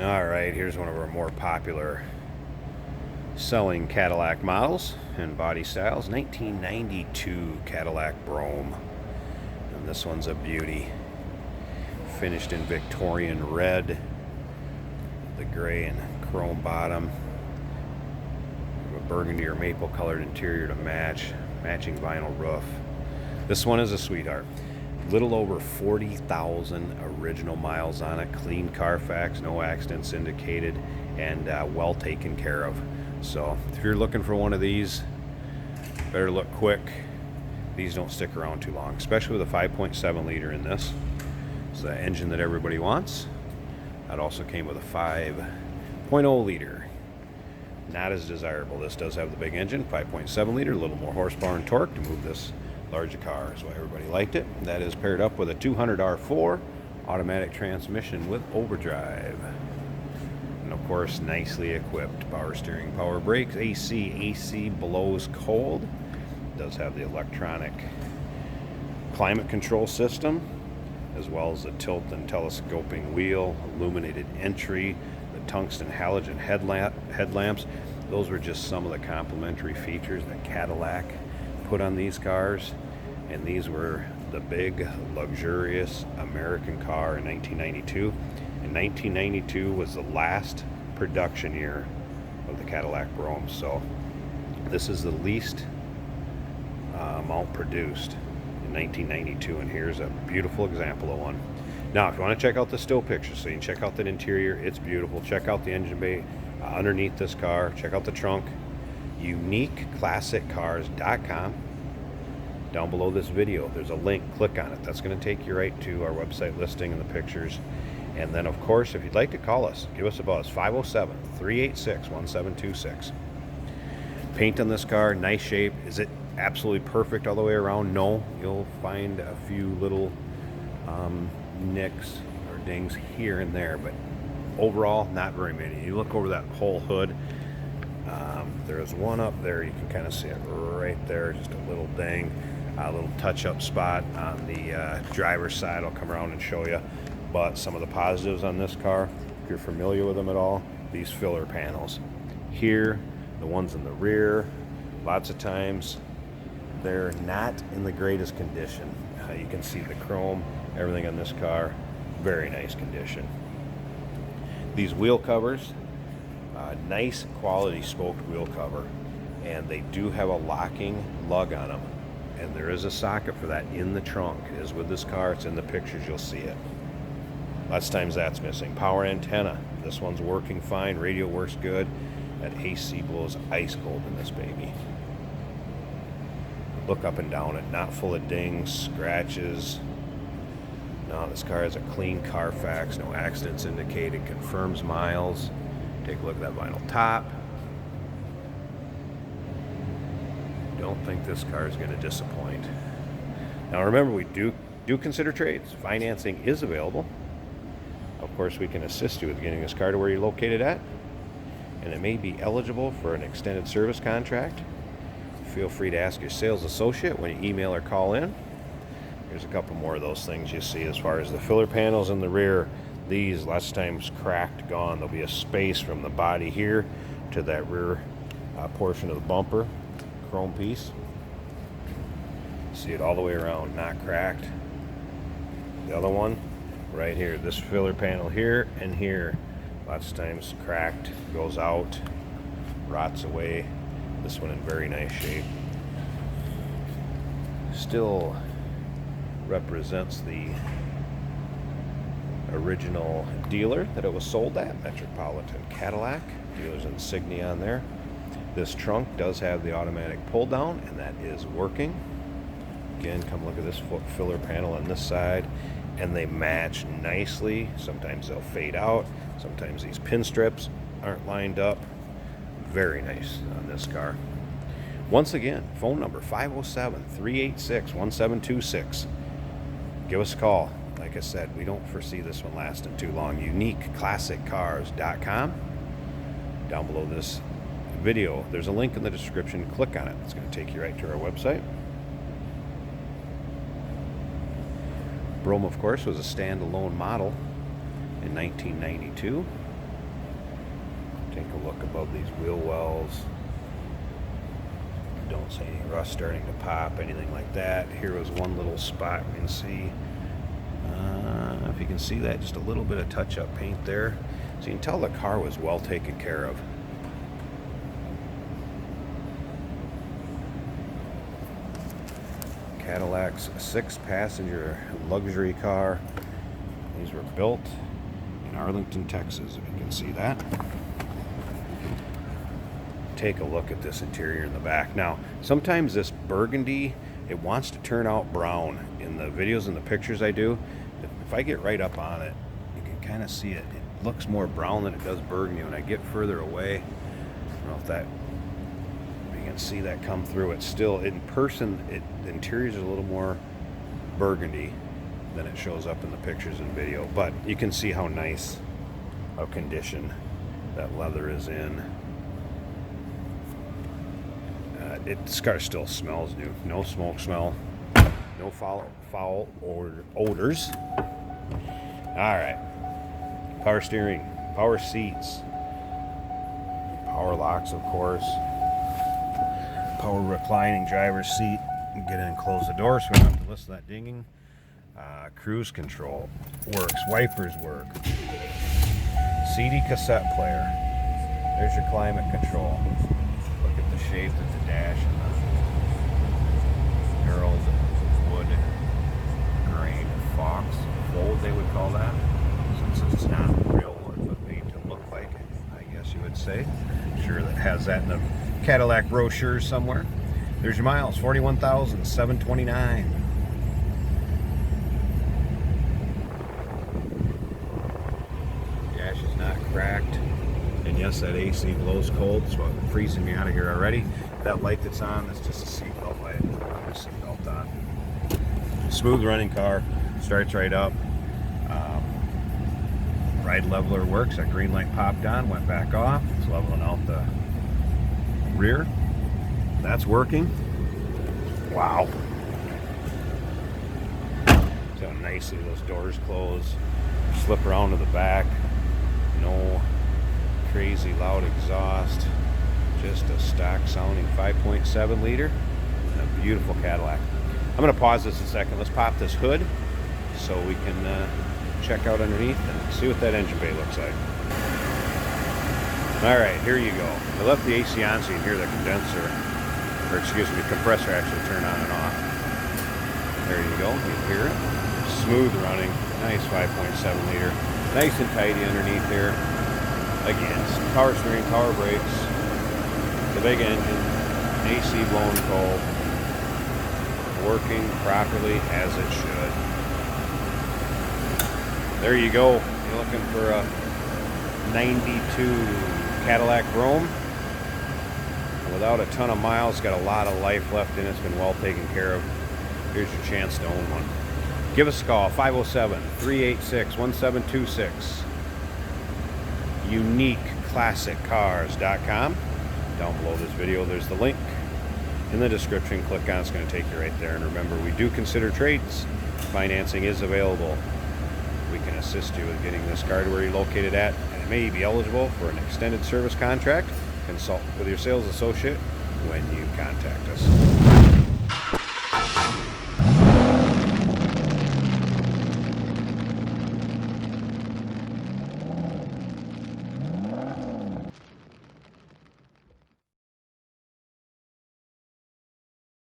All right, here's one of our more popular selling Cadillac models and body styles. 1992 Cadillac Brougham. And this one's a beauty. Finished in Victorian red, the gray and chrome bottom, a burgundy or maple colored interior to match, matching vinyl roof. This one is a sweetheart. Little over 40,000 original miles on it, clean Carfax, no accidents indicated, and well taken care of. So if you're looking for one of these, better look quick. These don't stick around too long, especially with a 5.7 liter in this. It's the engine that everybody wants. That also came with a 5.0 liter. Not as desirable. This does have the big engine, 5.7 liter, a little more horsepower and torque to move this larger car, is why everybody liked it. That is paired up with a 200 R4 automatic transmission with overdrive. And of course, nicely equipped power steering, power brakes, AC blows cold. It does have the electronic climate control system, as well as the tilt and telescoping wheel, illuminated entry, the tungsten halogen headlamps. Those were just some of the complimentary features that Cadillac put on these cars, and these were the big luxurious American car in 1992. And 1992 was the last production year of the Cadillac Brougham, so this is the least amount produced in 1992, and here's a beautiful example of one. Now if you want to check out the still pictures, so you can check out that interior, it's beautiful. Check out the engine bay underneath this car, check out the trunk. uniqueclassiccars.com. Down below this video there's a link, click on it. That's going to take you right to our website listing and the pictures. And then of course, if you'd like to call us, give us a buzz, 507-386-1726. Paint on this car, nice shape. Is it absolutely perfect all the way around? No, you'll find a few little nicks or dings here and there, but overall not very many. You look over that whole hood, there's one up there, you can kind of see it right there, just a little ding, a little touch-up spot on the driver's side. I'll come around and show you. But some of the positives on this car, if you're familiar with them at all, these filler panels here, the ones in the rear, lots of times they're not in the greatest condition. You can see the chrome, everything on this car, very nice condition. These wheel covers, nice quality smoked wheel cover, and they do have a locking lug on them, and there is a socket for that in the trunk. It is with this car, it's in the pictures, you'll see it. Lots of times that's missing. Power antenna, this one's working fine, radio works good. That AC blows ice cold in this baby. Look up and down it, not full of dings, scratches. No, this car has a clean Carfax, no accidents indicated, confirms miles. Take a look at that vinyl top. Don't think this car is going to disappoint. Now remember, we do consider trades. Financing is available. Of course, we can assist you with getting this car to where you're located at, and it may be eligible for an extended service contract. Feel free to ask your sales associate when you email or call in. Here's a couple more of those things you see as far as the filler panels in the rear. These last time's cracked, gone. There'll be a space from the body here to that rear portion of the bumper, chrome piece. See it all the way around, not cracked. The other one right here, this filler panel here and here, lots of times cracked, goes out, rots away. This one in very nice shape. Still represents the original dealer that it was sold at, Metropolitan Cadillac. Dealer's insignia on there. This trunk does have the automatic pull down, and that is working. Again, come look at this filler panel on this side, and they match nicely. Sometimes they'll fade out, sometimes these pin strips aren't lined up. Very nice on this car. Once again, phone number 507-386-1726. Give us a call. Like I said, we don't foresee this one lasting too long. uniqueclassiccars.com. Down below this video, there's a link in the description. Click on it. It's going to take you right to our website. Brougham, of course, was a standalone model in 1992. Take a look above these wheel wells. Don't see any rust starting to pop, anything like that. Here was one little spot we can see. If you can see that, just a little bit of touch-up paint there. So you can tell the car was well taken care of. Cadillac's 6-passenger luxury car. These were built in Arlington, Texas, if you can see that. Take a look at this interior in the back. Now, sometimes this burgundy, it wants to turn out brown. In the videos and the pictures I do, if I get right up on it, you can kind of see it. It looks more brown than it does burgundy. When I get further away, I don't know if that, you can see that come through. It's still, in person, the interior is a little more burgundy than it shows up in the pictures and video. But you can see how nice of condition that leather is in. This car still smells new. No smoke smell. No foul odors. Alright. Power steering. Power seats. Power locks, of course. Power reclining driver's seat. Get in and close the door so we don't have to listen to that dinging. Cruise control works. Wipers work. CD cassette player. There's your climate control. Look at the shape of the dash and the knurled wood grain fox fold, they would call that, since it's not real wood but made to look like it, I guess you would say. I'm sure that has that in the Cadillac brochure somewhere. There's your miles, 41,729. Dash is not cracked. And yes, that AC blows cold. It's freezing me out of here already. That light that's on, that's just a seatbelt light. Put a seatbelt on. Smooth running car. Starts right up. Ride leveler works. That green light popped on, went back off. It's leveling out the rear. That's working. Wow. See how nicely those doors close. Slip around to the back. No crazy loud exhaust, just a stock sounding 5.7 liter and a beautiful Cadillac. I'm going to pause this a second. Let's pop this hood so we can check out underneath and see what that engine bay looks like. Alright, here you go. I left the AC on so you can hear the condenser, or excuse me, compressor actually turn on and off. There you go, you hear it. Smooth running, nice 5.7 liter. Nice and tidy underneath here. Again, power steering, power brakes, the big engine, AC blown cold, working properly as it should. There you go. You're looking for a 92 Cadillac Brougham. Without a ton of miles, got a lot of life left in it. It's been well taken care of. Here's your chance to own one. Give us a call, 507-386-1726. UniqueClassicCars.com. Down below this video, there's the link in the description. Click on it, it's going to take you right there. And remember, we do consider trades. Financing is available. We can assist you with getting this car to where you're located at, and it may be eligible for an extended service contract. Consult with your sales associate when you contact us.